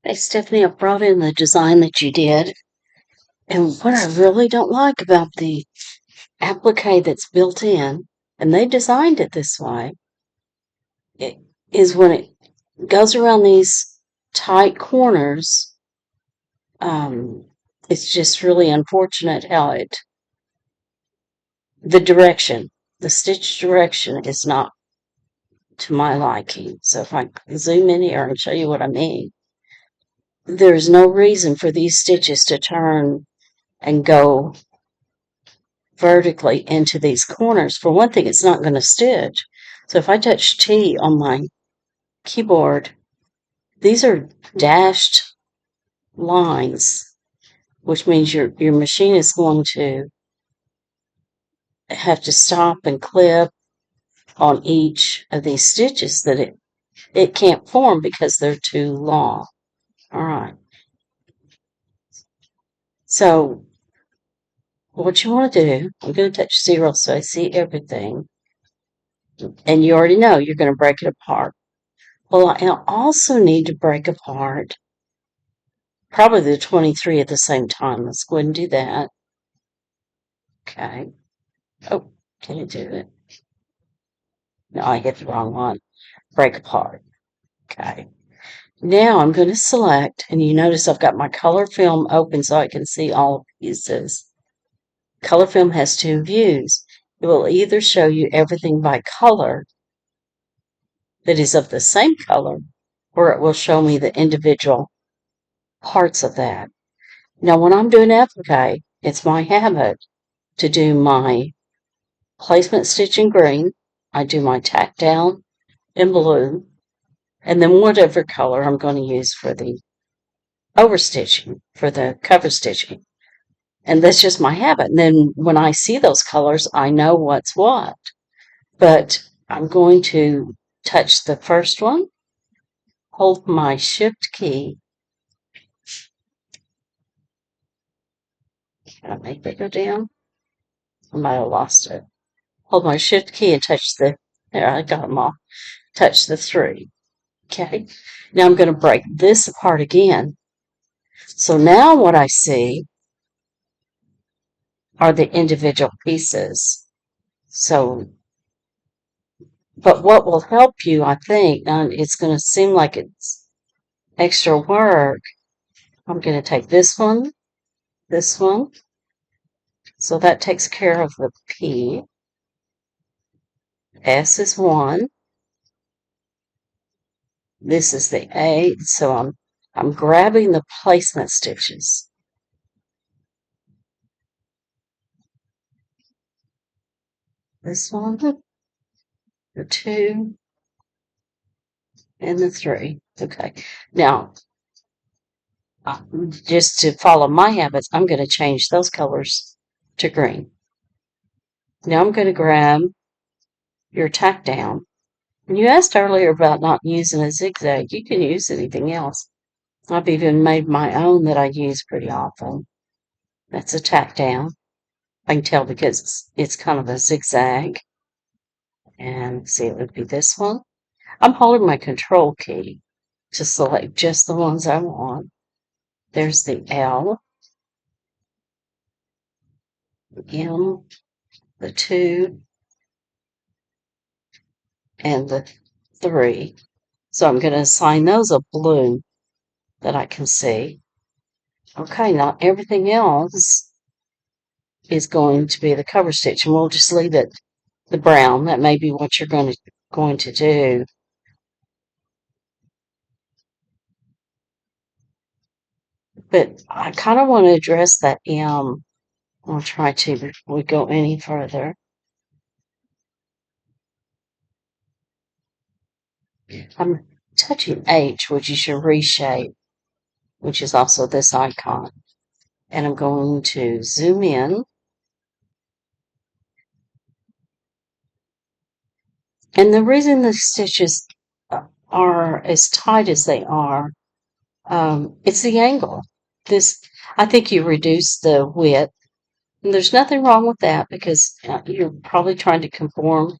Hey, Stephanie, I brought in the design that you did. And what I really don't like about the applique that's built in, and they designed it this way, it, is when it goes around these tight corners, um, it's just really unfortunate how the direction, the stitch direction is not to my liking. So if I zoom in here and show you what I mean, there's no reason for these stitches to turn and go vertically into these corners. For one thing, it's not going to stitch. So if I touch T on my keyboard, these are dashed lines, which means your machine is going to have to stop and clip on each of these stitches that it can't form because they're too long. All right. So what you want to do, I'm going to touch 0 so I see everything. And you already know you're going to break it apart. Well, I also need to break apart probably the 23 at the same time. Let's go ahead and do that. Okay. Oh, can you do it? No, I hit the wrong one. Break apart. Okay. Now I'm going to select, and you notice I've got my color film open so I can see all pieces. Color film has two views. It will either show you everything by color that is of the same color, or it will show me the individual parts of that. Now, when I'm doing applique, it's my habit to do my placement stitch in green. I do my tack down in blue, and then whatever color I'm going to use for the overstitching, for the cover stitching. And that's just my habit. And then when I see those colors, I know what's what. But I'm going to touch the first one, hold my shift key. Can I make that go down? I might have lost it. Hold my shift key and touch there, I got them all. Touch the 3. Okay. Now I'm going to break this apart again. So now what I see are the individual pieces. So, but what will help you, I think, now it's going to seem like it's extra work. I'm going to take this one. So that takes care of the P. S is 1. This is the A. So I'm grabbing the placement stitches. This one, the 2, and the 3. Okay. Now, just to follow my habits, I'm going to change those colors to green. Now I'm going to grab your tack down. And you asked earlier about not using a zigzag. You can use anything else. I've even made my own that I use pretty often. That's a tack down. I can tell because it's kind of a zigzag. And see, it would be this one. I'm holding my control key to select just the ones I want. There's the L, the M, the 2, and the 3. So I'm going to assign those a blue that I can see. Okay, now everything else is going to be the cover stitch, and we'll just leave it the brown. That may be what you're going to do. But I kind of want to address that M. I'll try to before we go any further. I'm touching H, which is your reshape, which is also this icon. And I'm going to zoom in. And the reason the stitches are as tight as they are, it's the angle. I think you reduce the width. And there's nothing wrong with that because you're probably trying to conform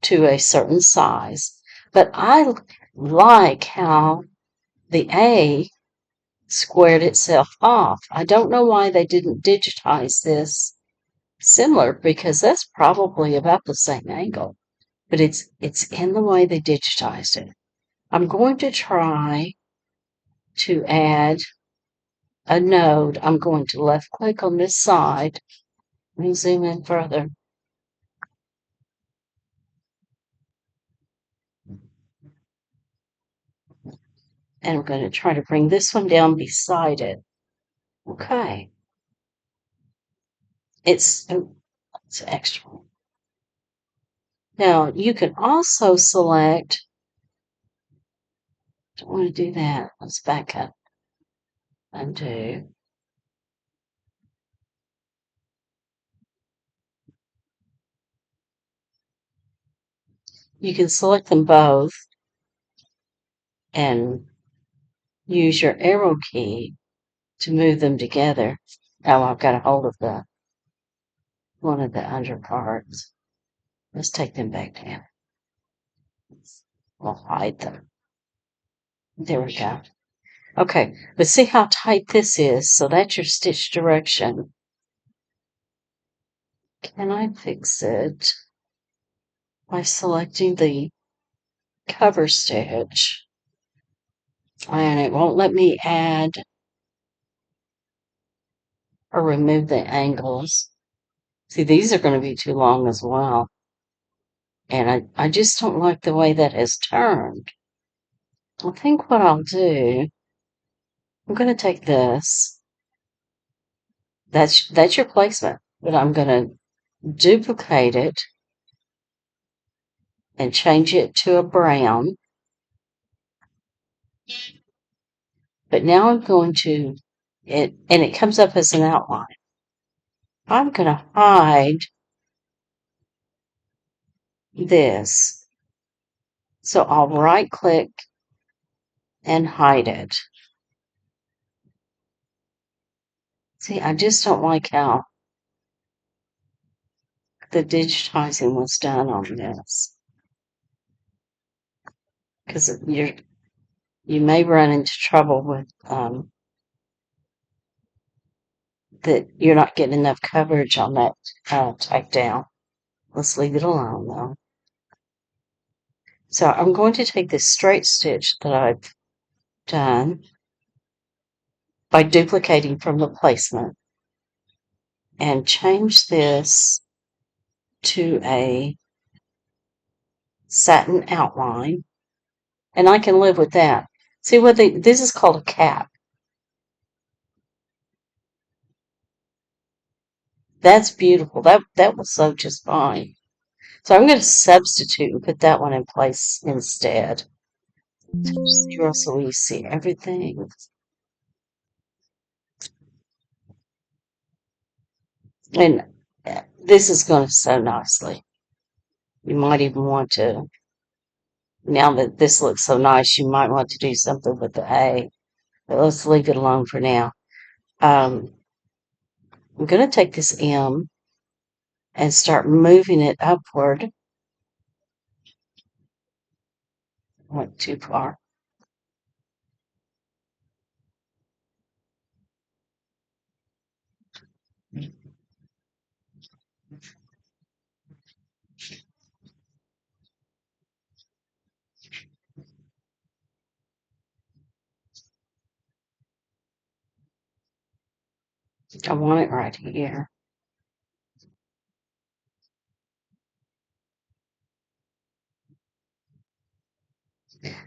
to a certain size. But I like how the A squared itself off. I don't know why they didn't digitize this similar, because that's probably about the same angle, but it's in the way they digitized it. I'm going to try to add a node. I'm going to left click on this side. Let me zoom in further. And I'm going to try to bring this one down beside it. Okay. It's extra. Now, you can also select, don't want to do that. Let's back up. Undo. You can select them both and use your arrow key to move them together. Oh, I've got a hold of one of the under parts. Let's take them back down. We'll hide them. There we go. Okay, but see how tight this is? So that's your stitch direction. Can I fix it by selecting the cover stitch? And it won't let me add or remove the angles. See, these are going to be too long as well. And I just don't like the way that has turned. I think what I'll do, I'm going to take this. That's your placement. But I'm going to duplicate it and change it to a brown. But now I'm going to, and it comes up as an outline. I'm going to hide this. So I'll right click and hide it. See, I just don't like how the digitizing was done on this. Because you may run into trouble with that you're not getting enough coverage on that takedown. Let's leave it alone though. So I'm going to take this straight stitch that I've done by duplicating from the placement and change this to a satin outline, and I can live with that. See what this is called a cap. That's beautiful. That will sew just fine. So I'm going to substitute and put that one in place instead. Zero, so we see everything. And this is going to sew nicely. You might even want to, now that this looks so nice, you might want to do something with the A. But let's leave it alone for now. I'm going to take this M and start moving it upward. Went too far. I want it right here.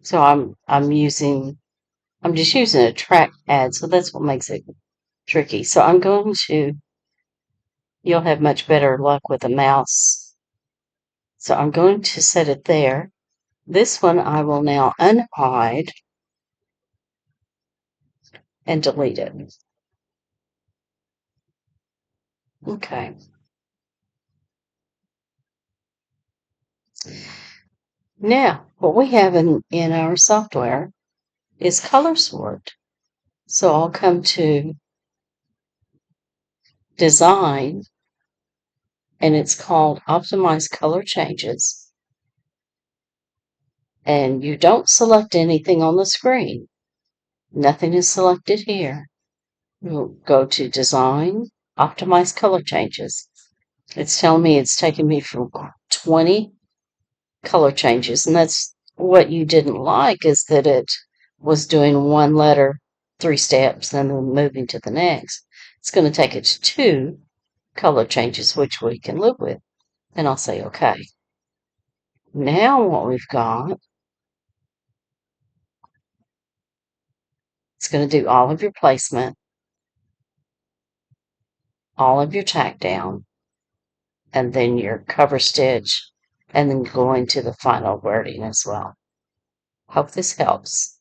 So I'm just using a trackpad, so that's what makes it tricky. So I'm going to, you'll have much better luck with a mouse. So I'm going to set it there. This one I will now unhide and delete it. Okay. Now, what we have in our software is color sort. So I'll come to design, and it's called optimize color changes. And you don't select anything on the screen. Nothing is selected here. We'll go to Design, Optimize Color Changes. It's telling me it's taking me from 20 color changes, and that's what you didn't like, is that it was doing one letter 3 steps and then moving to the next. It's going to take it to 2 color changes, which we can live with. And I'll say okay. Now what we've got, it's going to do all of your placement, all of your tack down, and then your cover stitch, and then going to the final wording as well. Hope this helps.